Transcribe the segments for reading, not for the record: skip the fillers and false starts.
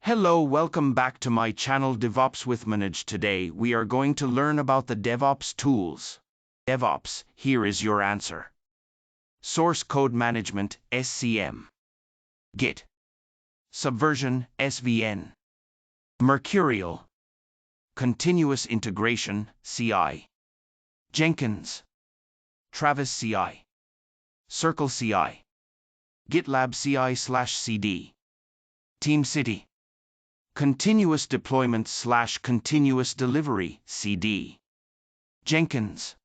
Hello, welcome back to my channel DevOps with Manoj. Today we are going to learn about the DevOps tools. DevOps, here is your answer. Source Code Management, SCM. Git. Subversion, SVN. Mercurial. Continuous Integration, CI. Jenkins. Travis CI. Circle CI. GitLab CI/CD. TeamCity. Continuous Deployment / Continuous Delivery, CD. Jenkins.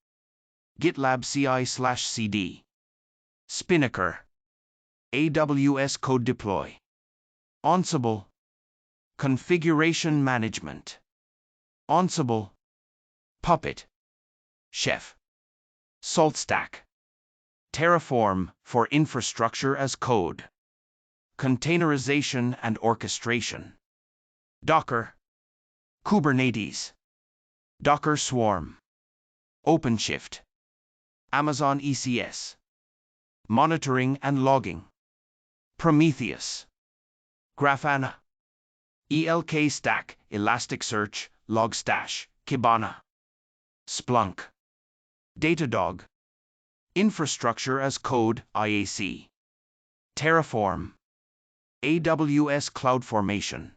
GitLab CI/CD. Spinnaker. AWS Code Deploy. Ansible. Configuration Management. Ansible. Puppet. Chef. SaltStack. Terraform for infrastructure as code. Containerization and orchestration. Docker. Kubernetes. Docker Swarm. OpenShift. Amazon ECS. Monitoring and logging. Prometheus. Grafana. ELK Stack, Elasticsearch, Logstash, Kibana. Splunk. Datadog. Infrastructure as Code, IAC. Terraform. AWS CloudFormation.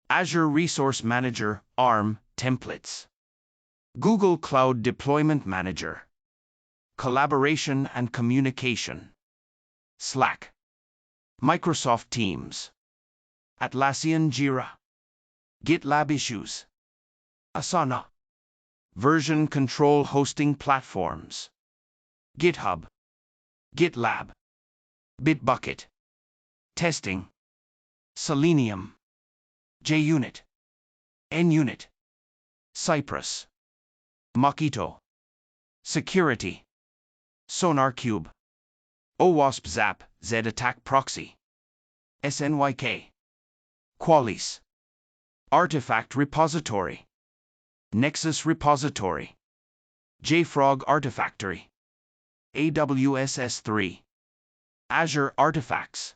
Azure Resource Manager, ARM, Templates. Google Cloud Deployment Manager. Collaboration and Communication. Slack. Microsoft Teams. Atlassian Jira. GitLab Issues. Asana. Version control hosting platforms. GitHub. GitLab. Bitbucket. Testing. Selenium. JUnit. NUnit. Cypress. Mockito. Security. SonarCube. OWASP Zap, Z-Attack Proxy. SNYK. Qualys. Artifact Repository. Nexus Repository. JFrog Artifactory. AWS S3. Azure Artifacts.